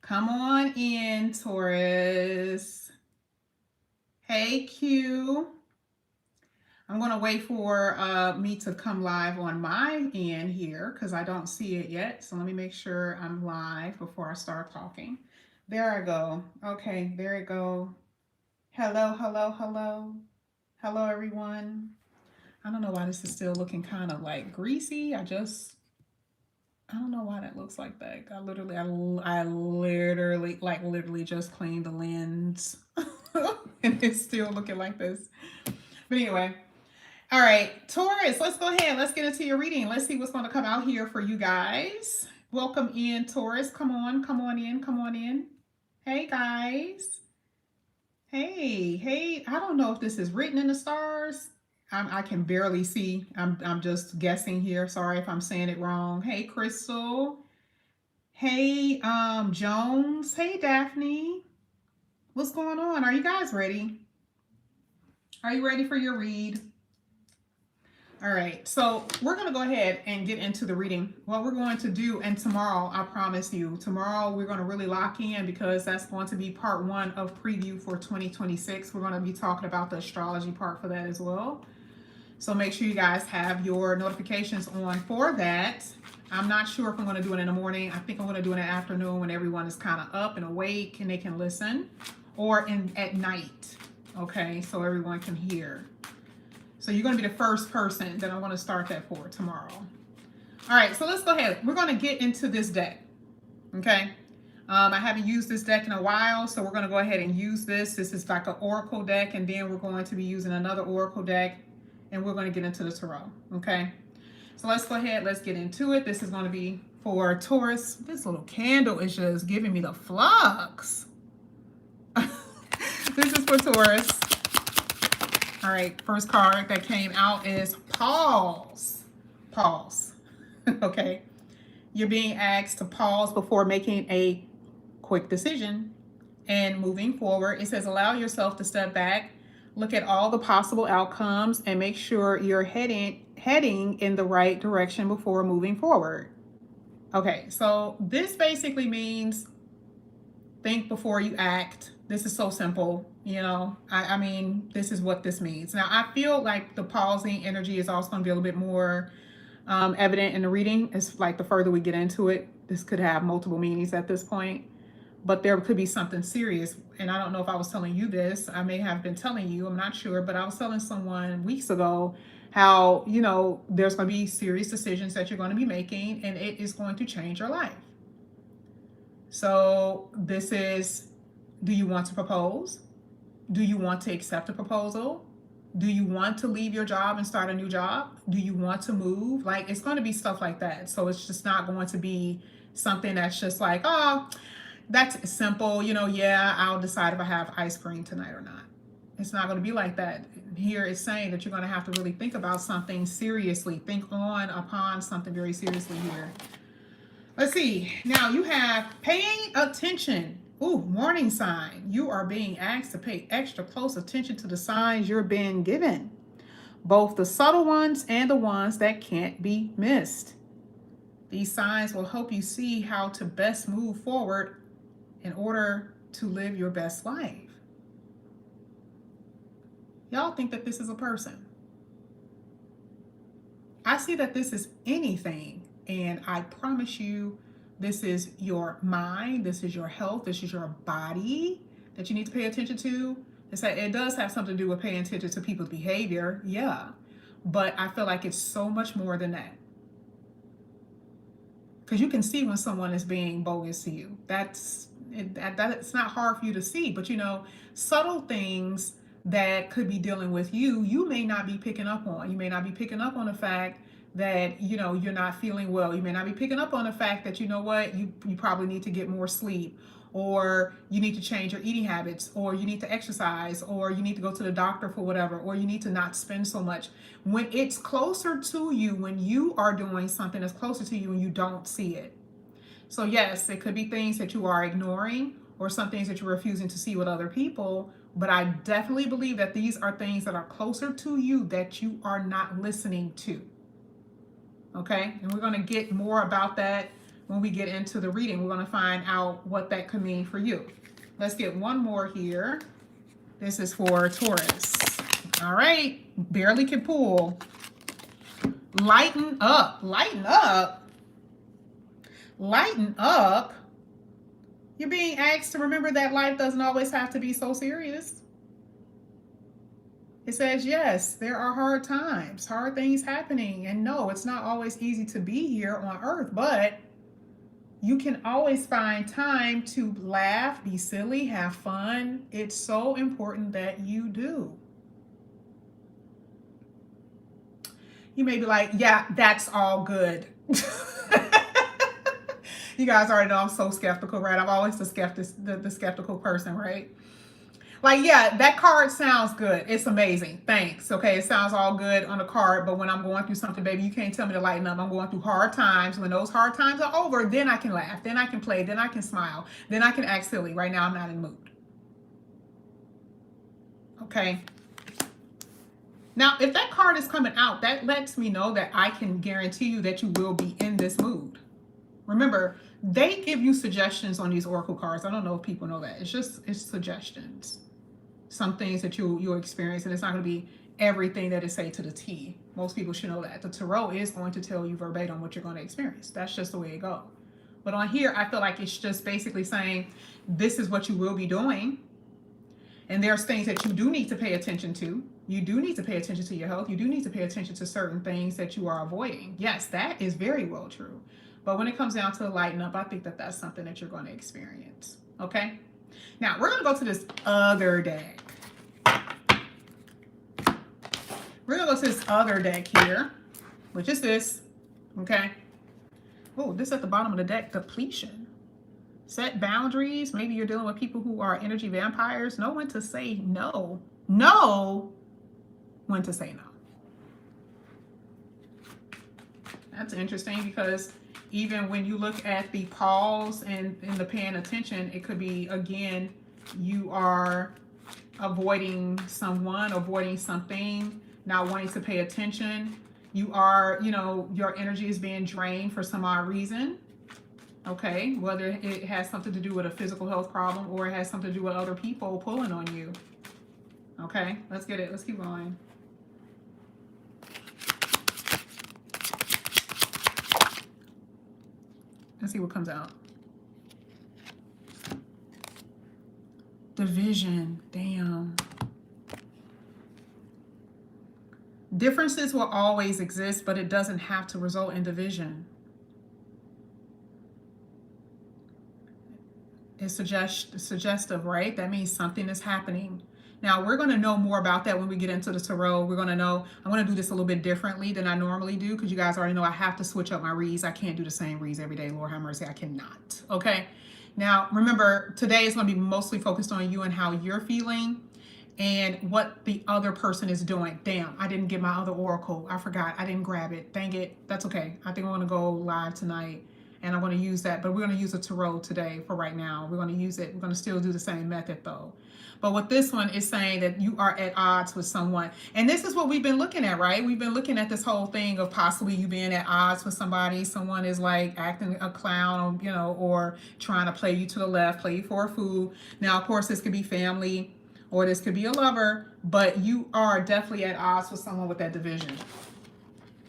Come on in, Taurus. Hey, Q. I'm going to wait for me to come live on my end here because I don't see it yet. So let me make sure I'm live before I start talking. There I go. Okay, there it go. Hello, hello, hello. Hello, everyone. I don't know why this is still looking kind of like greasy. I don't know why that looks like that. I literally just cleaned the lens and it's still looking like this. But anyway, all right, Taurus, let's go ahead. Let's get into your reading. Let's see what's going to come out here for you guys. Welcome in, Taurus. Come on, come on in, come on in. Hey, guys. Hey, hey. I don't know if this is written in the stars. I can barely see. I'm just guessing here. Sorry if I'm saying it wrong. Hey, Crystal. Hey, Jones. Hey, Daphne. What's going on? Are you guys ready? Are you ready for your read? All right, so we're going to go ahead and get into the reading. What we're going to do, and tomorrow, I promise you, tomorrow we're going to really lock in because that's going to be part one of preview for 2026. We're going to be talking about the astrology part for that as well. So make sure you guys have your notifications on for that. I'm not sure if I'm going to do it in the morning. I think I'm going to do it in the afternoon when everyone is kind of up and awake and they can listen, or at night. Okay, so everyone can hear. So you're going to be the first person that I'm going to start that for tomorrow. All right, so let's go ahead. We're going to get into this deck. Okay. I haven't used this deck in a while, so we're going to go ahead and use this. This is like an oracle deck, and then we're going to be using another oracle deck, and we're going to get into the tarot. Okay. So let's go ahead. Let's get into it. This is going to be for Taurus. This little candle is just giving me the flux. This is for Taurus. All right, first card that came out is pause. Pause. Okay. You're being asked to pause before making a quick decision and moving forward. It says allow yourself to step back, look at all the possible outcomes, and make sure you're heading in the right direction before moving forward. Okay, so this basically means think before you act. This is so simple, you know. I mean, this is what this means. Now, I feel like the pausing energy is also going to be a little bit more evident in the reading. It's like the further we get into it, this could have multiple meanings at this point. But there could be something serious. And I don't know if I was telling you this. I may have been telling you. I'm not sure. But I was telling someone weeks ago how, you know, there's going to be serious decisions that you're going to be making. And it is going to change your life. So this is, do you want to propose? Do you want to accept a proposal? Do you want to leave your job and start a new job? Do you want to move? Like, it's going to be stuff like that. So it's just not going to be something that's just like, oh, that's simple. You know, yeah, I'll decide if I have ice cream tonight or not. It's not going to be like that. Here it's saying that you're going to have to really think about something seriously. Think upon something very seriously here. Let's see. Now you have paying attention. Ooh, warning sign. You are being asked to pay extra close attention to the signs you're being given, both the subtle ones and the ones that can't be missed. These signs will help you see how to best move forward in order to live your best life. Y'all think that this is a person. I see that this is anything, and I promise you, this is your mind, this is your health, this is your body that you need to pay attention to. It does have something to do with paying attention to people's behavior, yeah, but I feel like it's so much more than that. Because you can see when someone is being bogus to you. It's not hard for you to see, but you know, subtle things that could be dealing with you, you may not be picking up on. You may not be picking up on the fact that, you know, you're not feeling well. You may not be picking up on the fact that, you know what, you probably need to get more sleep, or you need to change your eating habits, or you need to exercise, or you need to go to the doctor for whatever, or you need to not spend so much. When it's closer to you, when you are doing something that's closer to you and you don't see it. So yes, it could be things that you are ignoring or some things that you're refusing to see with other people. But I definitely believe that these are things that are closer to you that you are not listening to. Okay, and we're going to get more about that when we get into the reading. We're going to find out what that could mean for you. Let's get one more here. This is for Taurus. All right. Barely can pull. Lighten up. Lighten up. Lighten up. You're being asked to remember that life doesn't always have to be so serious. It says, yes, there are hard times, hard things happening. And no, it's not always easy to be here on earth, but you can always find time to laugh, be silly, have fun. It's so important that you do. You may be like, yeah, that's all good. You guys already know I'm so skeptical, right? I'm always the skeptical person, right? Like, yeah, that card sounds good. It's amazing. Thanks. Okay, it sounds all good on the card, but when I'm going through something, baby, you can't tell me to lighten up. I'm going through hard times. When those hard times are over, then I can laugh. Then I can play. Then I can smile. Then I can act silly. Right now, I'm not in the mood. Okay. Now, if that card is coming out, that lets me know that I can guarantee you that you will be in this mood. Remember, they give you suggestions on these oracle cards. I don't know if people know that. It's suggestions. Some things that you'll experience, and it's not going to be everything that it say to the T. Most people should know that. The tarot is going to tell you verbatim what you're going to experience. That's just the way it goes. But on here, I feel like it's just basically saying, this is what you will be doing. And there's things that you do need to pay attention to. You do need to pay attention to your health. You do need to pay attention to certain things that you are avoiding. Yes, that is very well true. But when it comes down to lighten up, I think that that's something that you're going to experience. Okay? Now, we're going to go to this other deck. We're going to go to this other deck here, which is this. Okay? Oh, this at the bottom of the deck, depletion. Set boundaries. Maybe you're dealing with people who are energy vampires. Know when to say no. Know when to say no. That's interesting because even when you look at the pause and in the paying attention, it could be, again, you are avoiding someone, avoiding something, not wanting to pay attention. You are, you know, your energy is being drained for some odd reason. Okay, whether it has something to do with a physical health problem or it has something to do with other people pulling on you. Okay, let's get it. Let's keep going. Let's see what comes out. Division. Damn. Differences will always exist, but it doesn't have to result in division. It's suggestive, right? That means something is happening. Now, we're going to know more about that when we get into the tarot. We're going to know, I'm going to do this a little bit differently than I normally do because you guys already know I have to switch up my reads. I can't do the same reads every day. Lord have mercy, I cannot. Okay? Now, remember, today is going to be mostly focused on you and how you're feeling and what the other person is doing. Damn, I didn't get my other oracle. I forgot. I didn't grab it. Dang it. That's okay. I think I'm going to go live tonight. And I'm going to use that, but we're going to use a tarot today for right now. We're going to use it. We're going to still do the same method though. But what this one is saying that you are at odds with someone. And this is what we've been looking at, right? We've been looking at this whole thing of possibly you being at odds with somebody. Someone is like acting a clown, you know, or trying to play you to the left, play you for a fool. Now, of course, this could be family or this could be a lover, but you are definitely at odds with someone with that division.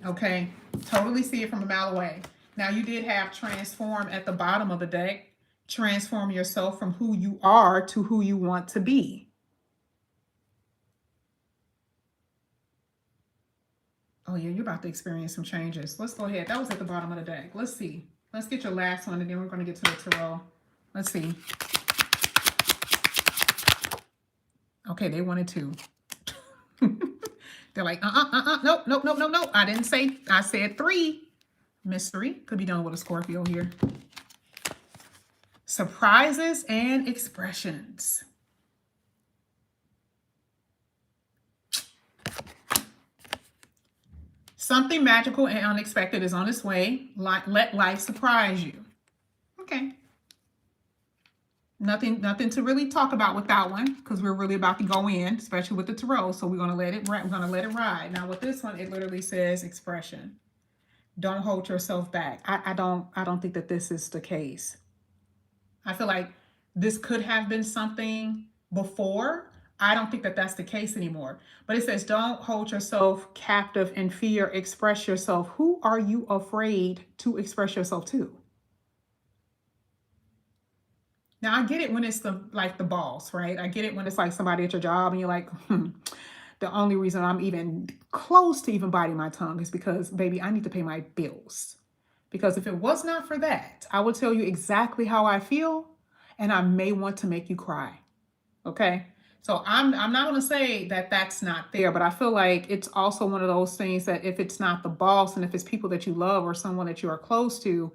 Okay? Totally see it from a mile away. Now, you did have transform at the bottom of the deck. Transform yourself from who you are to who you want to be. Oh, yeah, you're about to experience some changes. Let's go ahead. That was at the bottom of the deck. Let's see. Let's get your last one, and then we're going to get to the tarot. Let's see. Okay, they wanted two. They're like, nope, nope, nope, nope, nope. I didn't say, I said 3. Mystery. Could be done with a Scorpio here. Surprises and expressions. Something magical and unexpected is on its way. Let life surprise you. Okay. Nothing to really talk about with that one because we're really about to go in, especially with the tarot. So we're gonna let it ride. Now with this one, it literally says expression. Don't hold yourself back. I don't think that this is the case. I feel like this could have been something before. I don't think that that's the case anymore. But it says, don't hold yourself captive in fear. Express yourself. Who are you afraid to express yourself to? Now, I get it when it's the boss, right? I get it when it's like somebody at your job and you're like, the only reason I'm even close to even biting my tongue is because, baby, I need to pay my bills. Because if it was not for that, I will tell you exactly how I feel, and I may want to make you cry. Okay? So I'm not going to say that that's not there, but I feel like it's also one of those things that if it's not the boss and if it's people that you love or someone that you are close to,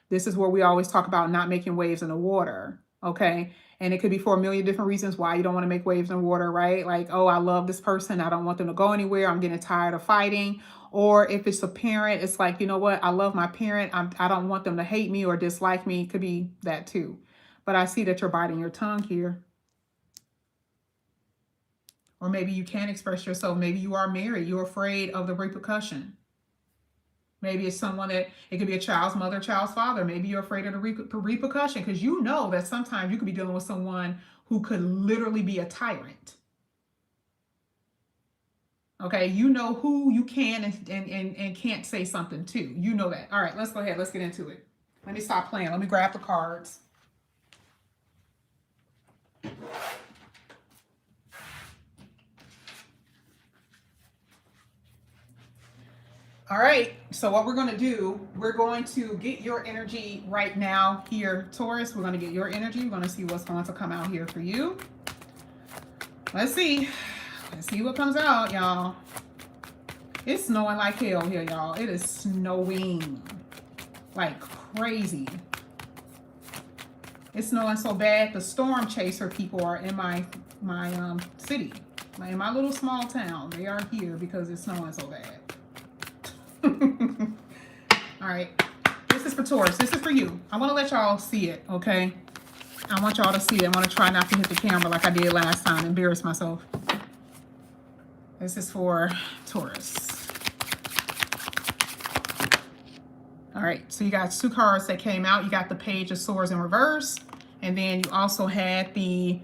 this is where we always talk about not making waves in the water. Okay? And it could be for a million different reasons why you don't want to make waves in water, right? Like, oh, I love this person. I don't want them to go anywhere. I'm getting tired of fighting. Or if it's a parent, it's like, you know what? I love my parent. I don't want them to hate me or dislike me. It could be that too. But I see that you're biting your tongue here. Or maybe you can't express yourself. Maybe you are married. You're afraid of the repercussion. Maybe it's someone that, it could be a child's mother, child's father. Maybe you're afraid of the repercussion because you know that sometimes you could be dealing with someone who could literally be a tyrant. Okay, you know who you can and can't say something to. You know that. All right, let's go ahead. Let's get into it. Let me stop playing. Let me grab the cards. All right, so what we're going to do, we're going to get your energy right now here, Taurus. We're going to get your energy. We're going to see what's going to come out here for you. Let's see. Let's see what comes out, y'all. It's snowing like hell here, y'all. It is snowing like crazy. It's snowing so bad, the storm chaser people are in my city. In my little small town. They are here because it's snowing so bad. All right, this is for Taurus. This is for you. I want to let y'all see it, okay? I want y'all to see it. I want to try not to hit the camera like I did last time, embarrass myself. This is for Taurus. All right, so you got two cards that came out. You got the Page of Swords in reverse, and then you also had the,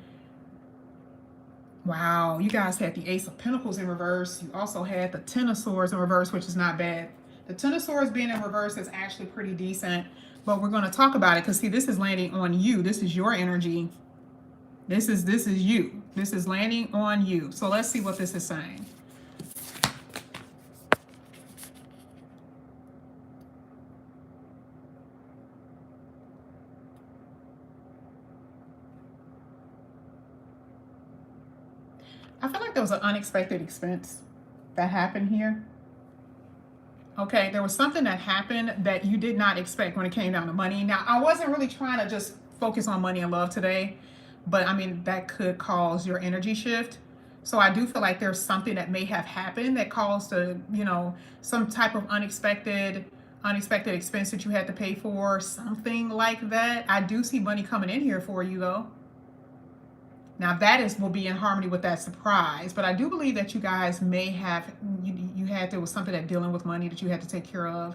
wow, you guys had the Ace of Pentacles in reverse. You also had the Ten of Swords in reverse, which is not bad. The Ten of Swords being in reverse is actually pretty decent, but we're going to talk about it because, see, this is landing on you. This is your energy. This is you. This is landing on you. So let's see what this is saying. I feel like there was an unexpected expense that happened here. Okay, there was something that happened that you did not expect when it came down to money. Now, I wasn't really trying to just focus on money and love today, but I mean, that could cause your energy shift. So I do feel like there's something that may have happened that caused some type of unexpected expense that you had to pay for, something like that. I do see money coming in here for you though. Now that will be in harmony with that surprise, but I do believe that you guys may have, there was something that dealing with money that you had to take care of.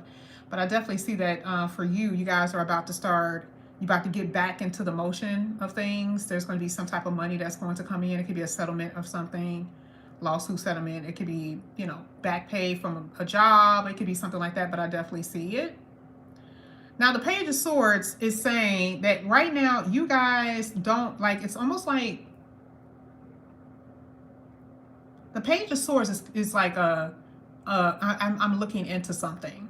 But I definitely see that for you guys are about to start, you're about to get back into the motion of things. There's going to be some type of money that's going to come in. It could be a settlement of something, lawsuit settlement. It could be, back pay from a job. It could be something like that, but I definitely see it. Now, the Page of Swords is saying that right now you guys don't, it's almost like, the Page of Swords is like I'm looking into something.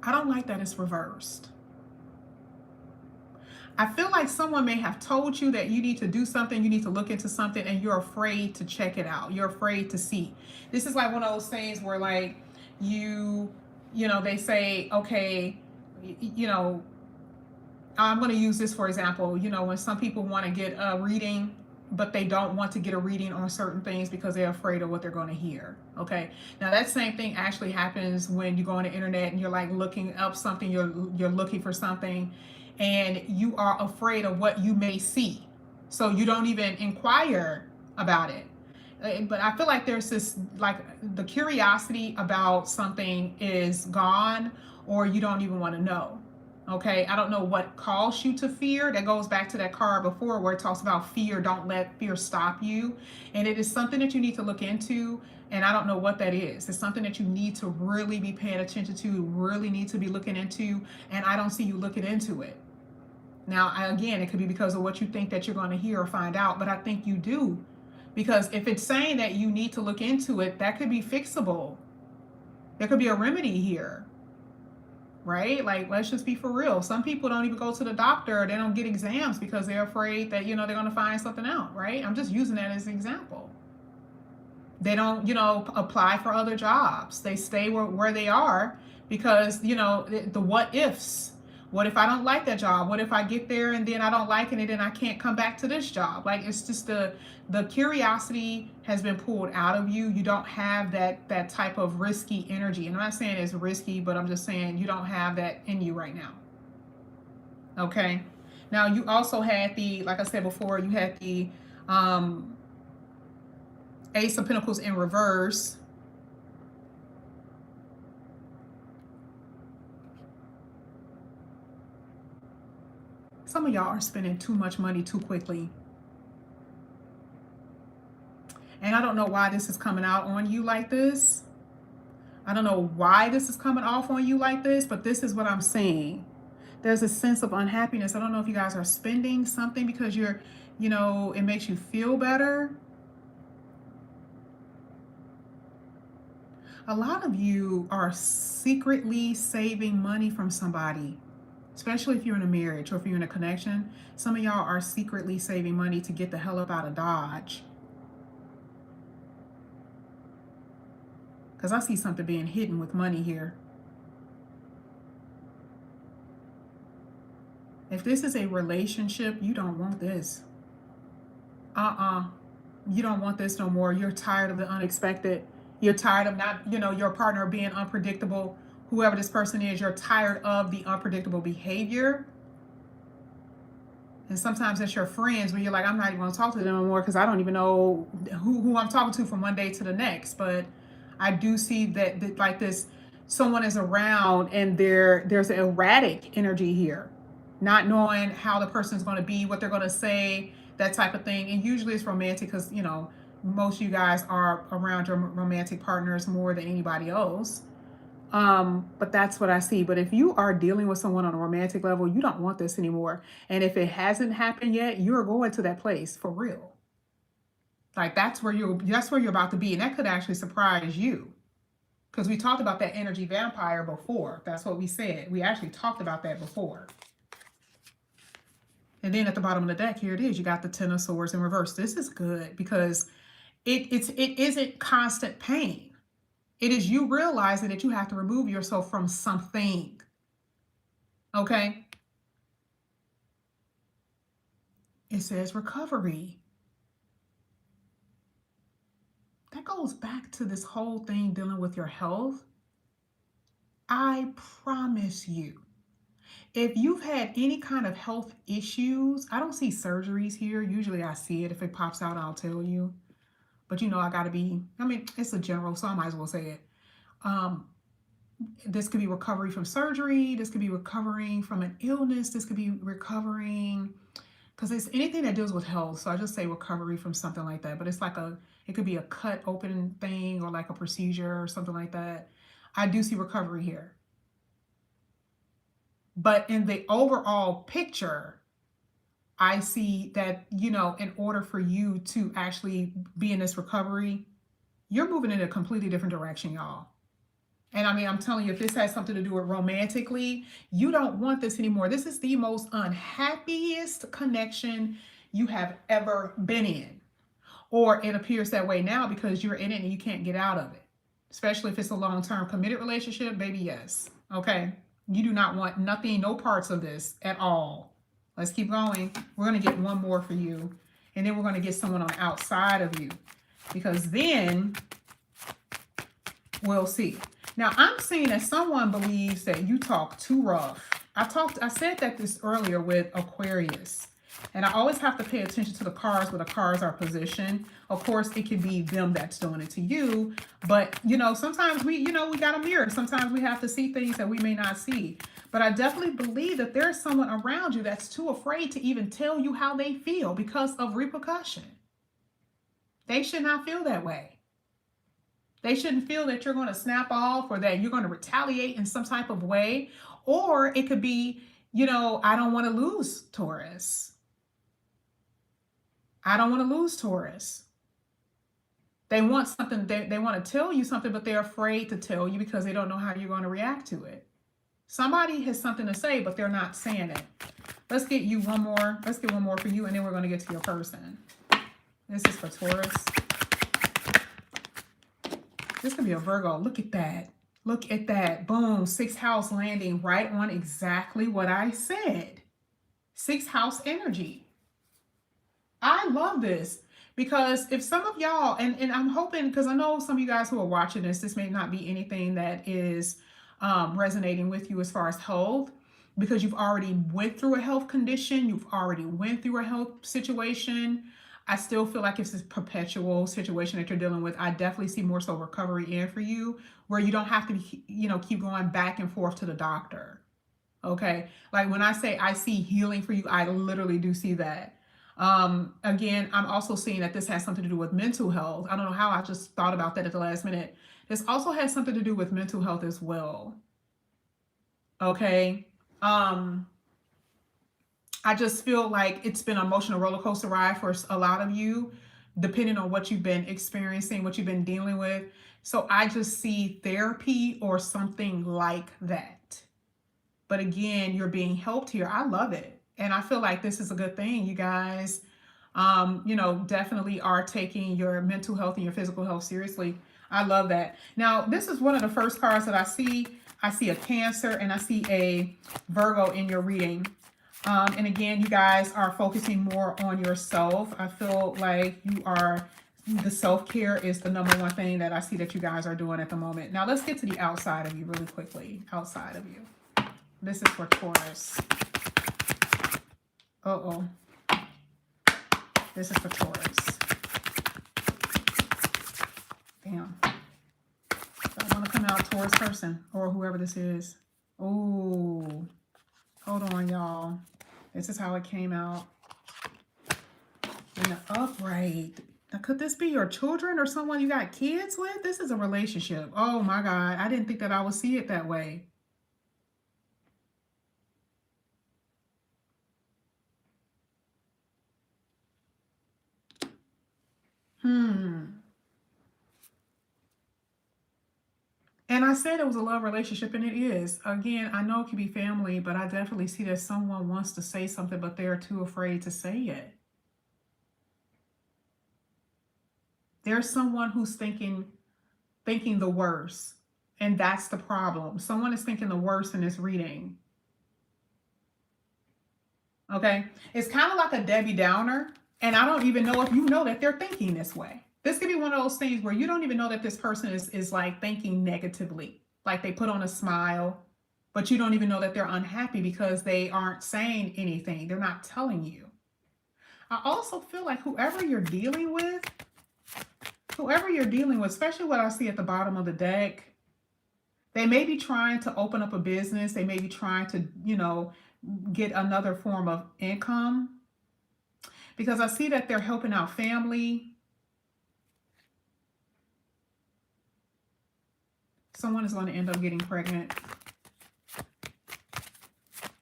I don't like that it's reversed. I feel like someone may have told you that you need to do something, you need to look into something, and you're afraid to check it out. You're afraid to see. This is like one of those things where they say, okay, I'm going to use this for example, when some people want to get a reading, but they don't want to get a reading on certain things because they're afraid of what they're going to hear. Okay. Now that same thing actually happens when you go on the internet and you're like looking up something, you're looking for something, and you are afraid of what you may see. So you don't even inquire about it. But I feel like there's this, like, the curiosity about something is gone, or you don't even want to know. Okay, I don't know what caused you to fear. That goes back to that card before where it talks about fear. Don't let fear stop you. And it is something that you need to look into. And I don't know what that is. It's something that you need to really be paying attention to, really need to be looking into. And I don't see you looking into it. Now, again, it could be because of what you think that you're going to hear or find out, but I think you do. Because if it's saying that you need to look into it, that could be fixable. There could be a remedy here, right? Like, let's just be for real. Some people don't even go to the doctor. They don't get exams because they're afraid that, they're going to find something out, right? I'm just using that as an example. They don't, apply for other jobs. They stay where they are because, the what ifs. What if I don't like that job? What if I get there and then I don't like it and then I can't come back to this job? Like, it's just the curiosity has been pulled out of you. You don't have that type of risky energy. And I'm not saying it's risky, but I'm just saying you don't have that in you right now. Okay. Now, you also had like I said before, you had the Ace of Pentacles in reverse. Some of y'all are spending too much money too quickly. And I don't know why this is coming out on you like this. I don't know why this is coming off on you like this, but this is what I'm saying. There's a sense of unhappiness. I don't know if you guys are spending something because you're, it makes you feel better. A lot of you are secretly saving money from somebody, especially if you're in a marriage or if you're in a connection. Some of y'all are secretly saving money to get the hell up out of Dodge. Because I see something being hidden with money here. If this is a relationship, you don't want this. You don't want this no more. You're tired of the unexpected. You're tired of not, your partner being unpredictable. Whoever this person is, you're tired of the unpredictable behavior. And sometimes it's your friends where you're like, I'm not even going to talk to them anymore because I don't even know who I'm talking to from one day to the next. But I do see that like this, someone is around and there's an erratic energy here. Not knowing how the person's going to be, what they're going to say, that type of thing. And usually it's romantic because, most of you guys are around your romantic partners more than anybody else. But that's what I see. But if you are dealing with someone on a romantic level, you don't want this anymore. And if it hasn't happened yet, you're going to that place for real. Like, that's where you're about to be. And that could actually surprise you. Because we talked about that energy vampire before. That's what we said. We actually talked about that before. And then at the bottom of the deck, here it is. You got the Ten of Swords in reverse. This is good because it isn't constant pain. It is you realizing that you have to remove yourself from something. Okay? It says recovery. That goes back to this whole thing dealing with your health. I promise you, if you've had any kind of health issues, I don't see surgeries here. Usually I see it. If it pops out, I'll tell you. But I gotta be, it's a general, so I might as well say it. This could be recovery from surgery. This could be recovering from an illness. This could be recovering, because it's anything that deals with health. So I just say recovery from something like that. But it's like it could be a cut open thing or like a procedure or something like that. I do see recovery here. But in the overall picture, I see that, in order for you to actually be in this recovery, you're moving in a completely different direction, y'all. And I'm telling you, if this has something to do with romantically, you don't want this anymore. This is the most unhappiest connection you have ever been in. Or it appears that way now because you're in it and you can't get out of it. Especially if it's a long-term committed relationship, baby, yes. Okay? You do not want nothing, no parts of this at all. Let's keep going. We're going to get one more for you. And then we're going to get someone on the outside of you. Because then we'll see. Now, I'm seeing that someone believes that you talk too rough. I said that this earlier with Aquarius. And I always have to pay attention to the cards where the cards are positioned. Of course, it could be them that's doing it to you. But, you know, sometimes we got a mirror. Sometimes we have to see things that we may not see. But I definitely believe that there's someone around you that's too afraid to even tell you how they feel because of repercussion. They should not feel that way. They shouldn't feel that you're going to snap off or that you're going to retaliate in some type of way. Or it could be, you know, I don't want to lose Taurus. I don't want to lose Taurus. They want something, they want to tell you something, but they're afraid to tell you because they don't know how you're going to react to it. Somebody has something to say, but they're not saying it. Let's get you one more. Let's get one more for you, and then we're going to get to your person. This is for Taurus. This could be a Virgo. Look at that. Look at that. Boom. 6th house landing right on exactly what I said. 6th house energy. I love this because if some of y'all, and I'm hoping, because I know some of you guys who are watching this may not be anything that is resonating with you as far as health, because you've already went through a health condition. You've already went through a health situation. I still feel like it's this perpetual situation that you're dealing with. I definitely see more so recovery in for you where you don't have to, you know, keep going back and forth to the doctor. Okay. Like when I say I see healing for you, I literally do see that. Again, I'm also seeing that this has something to do with mental health. I don't know how I just thought about that at the last minute. This also has something to do with mental health as well. Okay. I just feel like it's been an emotional roller coaster ride for a lot of you, depending on what you've been experiencing, what you've been dealing with. So I just see therapy or something like that. But again, you're being helped here. I love it. And I feel like this is a good thing. You guys, you know, definitely are taking your mental health and your physical health seriously. I love that. Now, this is one of the first cards that I see. I see a Cancer and I see a Virgo in your reading. And again, you guys are focusing more on yourself. I feel like the self-care is the #1 thing that I see that you guys are doing at the moment. Now, let's get to the outside of you really quickly. Outside of you. This is for Taurus. Uh-oh. This is for Taurus. Damn. I want to come out Taurus person or whoever this is. Oh. Hold on, y'all. This is how it came out. In the upright. Now, could this be your children or someone you got kids with? This is a relationship. Oh, my God. I didn't think that I would see it that way. And I said it was a love relationship, and it is. Again, I know it can be family, but I definitely see that someone wants to say something, but they're too afraid to say it. There's someone who's thinking the worst, and that's the problem. Someone is thinking the worst in this reading. Okay? It's kind of like a Debbie Downer, and I don't even know if you know that they're thinking this way. This could be one of those things where you don't even know that this person is like thinking negatively. Like they put on a smile, but you don't even know that they're unhappy because they aren't saying anything. They're not telling you. I also feel like whoever you're dealing with, especially what I see at the bottom of the deck, they may be trying to open up a business. They may be trying to, you know, get another form of income because I see that they're helping out family. Someone is going to end up getting pregnant.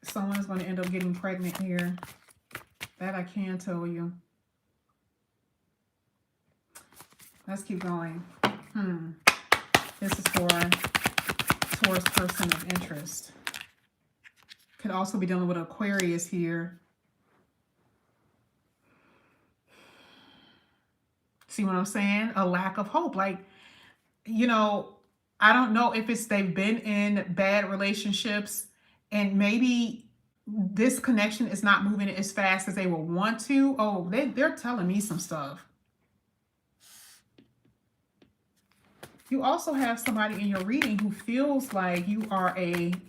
Someone is going to end up getting pregnant here. That I can tell you. Let's keep going. This is for Taurus person of interest. Could also be dealing with Aquarius here. See what I'm saying? A lack of hope. Like, you know, I don't know if it's they've been in bad relationships and maybe this connection is not moving as fast as they would want to. Oh, they're telling me some stuff. You also have somebody in your reading who feels like you are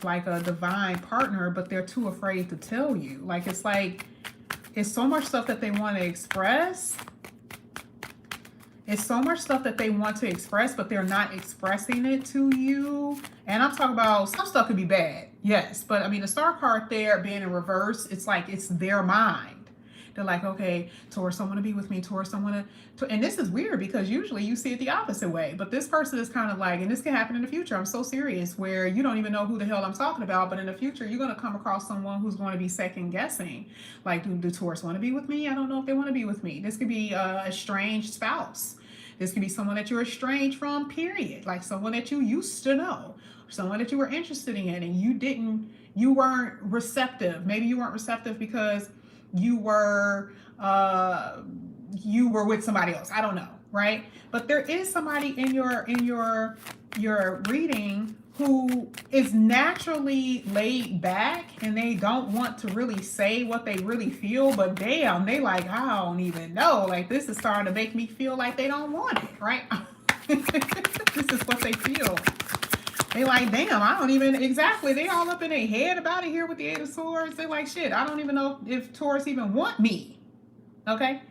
like a divine partner, but they're too afraid to tell you. Like, it's like it's so much stuff that they want to express. It's so much stuff that they want to express, but they're not expressing it to you. And I'm talking about some stuff could be bad, yes. But I mean, the star card there being in reverse, it's like it's their mind. They're like, okay, Taurus, I want to be with me. Taurus, I want to. And this is weird because usually you see it the opposite way. But this person is kind of like, and this can happen in the future. I'm so serious, where you don't even know who the hell I'm talking about. But in the future, you're going to come across someone who's going to be second guessing. Like, do Taurus want to be with me? I don't know if they want to be with me. This could be a estranged spouse. This could be someone that you're estranged from, period. Like someone that you used to know, someone that you were interested in, and you weren't receptive. Maybe you weren't receptive because you were with somebody else. I don't know, right? But there is somebody in your reading who is naturally laid back, and they don't want to really say what they really feel, but damn, they like, I don't even know. Like, this is starting to make me feel like they don't want it, right? This is what they feel. They like, damn, I don't even, exactly. They all up in their head about it here with the Eight of Swords. They like, shit, I don't even know if Taurus even want me. Okay.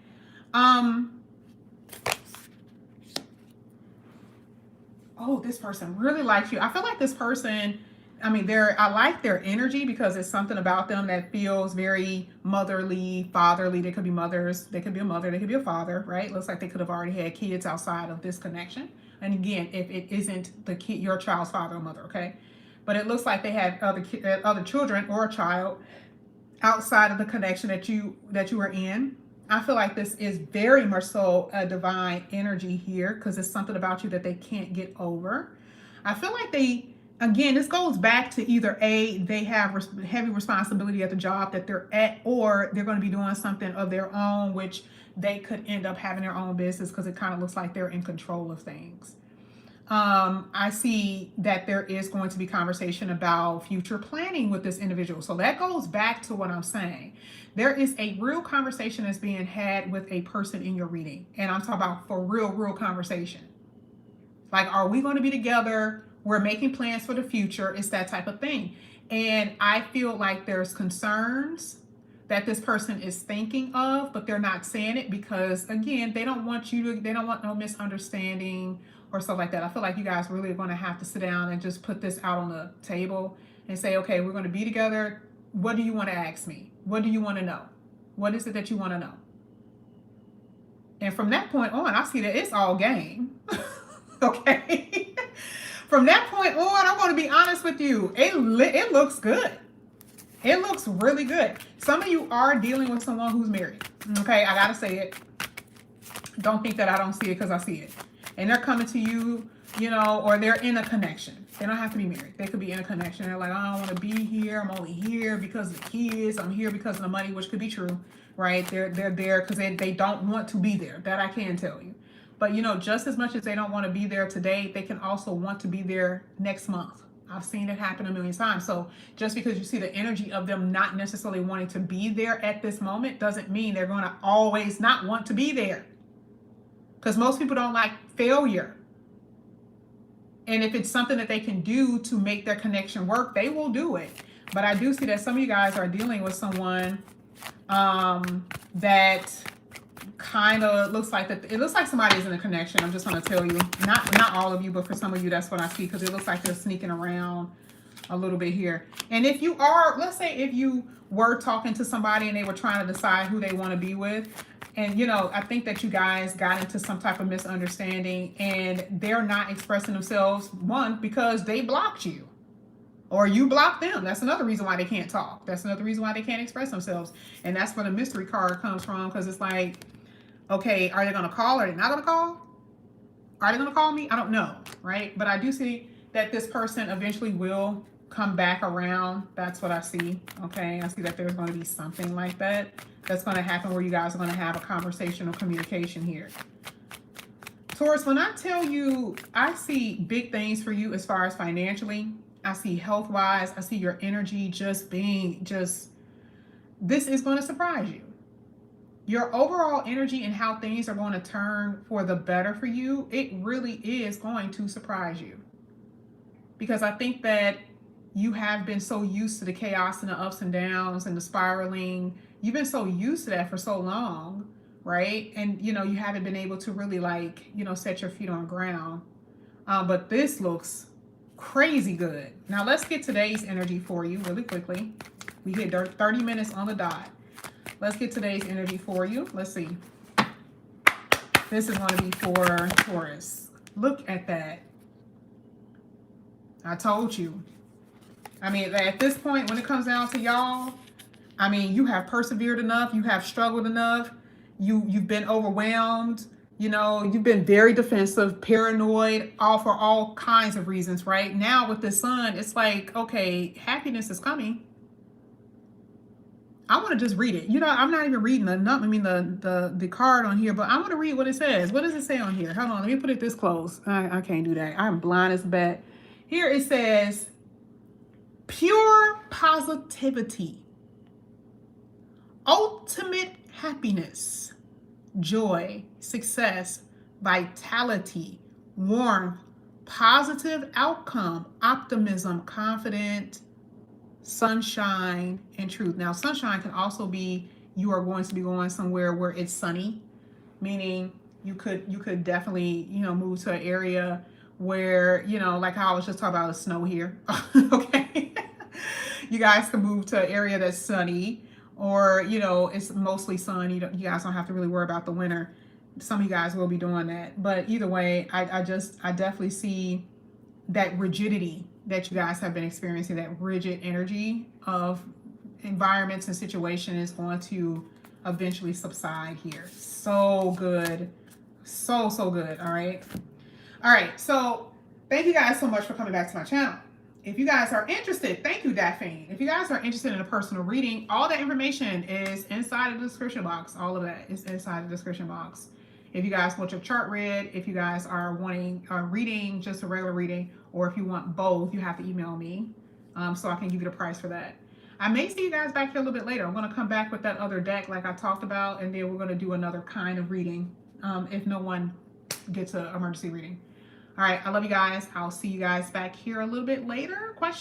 Oh, this person really likes you. I feel like this person, I mean, I like their energy because it's something about them that feels very motherly, fatherly. They could be mothers. They could be a mother. They could be a father, right? Looks like they could have already had kids outside of this connection. And again, if it isn't the kid, your child's father or mother, okay? But it looks like they had other children or a child outside of the connection that you were in. I feel like this is very much so a divine energy here because it's something about you that they can't get over. I feel like again, this goes back to either they have heavy responsibility at the job that they're at, or they're going to be doing something of their own, which they could end up having their own business because it kind of looks like they're in control of things. I see that there is going to be conversation about future planning with this individual. So that goes back to what I'm saying. There is a real conversation that's being had with a person in your reading. And I'm talking about for real conversation. Like, are we going to be together? We're making plans for the future. It's that type of thing. And I feel like there's concerns that this person is thinking of, but they're not saying it because, again, they don't want no misunderstanding or stuff like that. I feel like you guys really are going to have to sit down and just put this out on the table and say, okay, we're going to be together. What do you want to ask me? What do you want to know? What is it that you want to know? And from that point on, I see that it's all game. Okay. From that point on, I'm going to be honest with you. It looks good. It looks really good. Some of you are dealing with someone who's married. Okay, I got to say it. Don't think that I don't see it because I see it. And they're coming to you, or they're in a connection. They don't have to be married. They could be in a connection. They're like, I don't want to be here. I'm only here because of the kids. I'm here because of the money, which could be true, right? They're there because they don't want to be there. That I can tell you. But, just as much as they don't want to be there today, they can also want to be there next month. I've seen it happen a million times. So just because you see the energy of them not necessarily wanting to be there at this moment doesn't mean they're going to always not want to be there. Because most people don't like failure. And if it's something that they can do to make their connection work, they will do it. But I do see that some of you guys are dealing with someone that kind of looks like it looks like somebody's in a connection. I'm just going to tell you, not all of you, but for some of you, that's what I see, because it looks like they're sneaking around a little bit here. And if you are, let's say if you were talking to somebody and they were trying to decide who they want to be with, and I think that you guys got into some type of misunderstanding and they're not expressing themselves, one, because they blocked you or you blocked them. That's another reason why they can't talk. That's another reason why they can't express themselves. And that's where the mystery card comes from, because it's like, okay, are they going to call? Are they not going to call? Are they going to call me? I don't know, right? But I do see that this person eventually will come back around. That's what I see, okay? I see that there's going to be something like that that's going to happen where you guys are going to have a conversation or communication here. Taurus, when I tell you, I see big things for you as far as financially. I see health-wise. I see your energy just being this is going to surprise you. Your overall energy and how things are going to turn for the better for you, it really is going to surprise you. Because I think that you have been so used to the chaos and the ups and downs and the spiraling, You've been so used to that for so long, right? And, you know, you haven't been able to really like, you know, set your feet on ground. But this looks crazy good. Now let's get today's energy for you really quickly. We hit 30 minutes on the dot. Let's get today's energy for you. Let's see. This is going to be for Taurus. Look at that. I told you. I mean, at this point, when it comes down to y'all, I mean, you have persevered enough. You have struggled enough. You've been overwhelmed. You know, you've been very defensive, paranoid, all for all kinds of reasons, right? Now with the sun, it's like, okay, happiness is coming. I want to just read it. You know, I'm not even reading the card on here, but I want to read what it says. What does it say on here? Hold on, let me put it this close. I can't do that. I'm blind as a bat. Here it says, pure positivity, ultimate happiness, joy, success, vitality, warmth, positive outcome, optimism, confident, sunshine, and truth. Now, sunshine can also be you are going to be going somewhere where it's sunny, meaning you could definitely, you know, move to an area where, you know, like how I was just talking about the snow here. Okay. You guys can move to an area that's sunny, or, you know, it's mostly sun. You guys don't have to really worry about the winter. Some of you guys will be doing that. But either way, I definitely see that rigidity that you guys have been experiencing, that rigid energy of environments and situation is going to eventually subside here. So good. So good. All right. So thank you guys so much for coming back to my channel. If you guys are interested, thank you, Daphne. If you guys are interested in a personal reading, all that information is inside of the description box. All of that is inside the description box. If you guys want your chart read, if you guys are wanting a reading, just a regular reading, or if you want both, you have to email me so I can give you the price for that. I may see you guys back here a little bit later. I'm going to come back with that other deck like I talked about, and then we're going to do another kind of reading if no one gets an emergency reading. All right, I love you guys. I'll see you guys back here a little bit later. Question?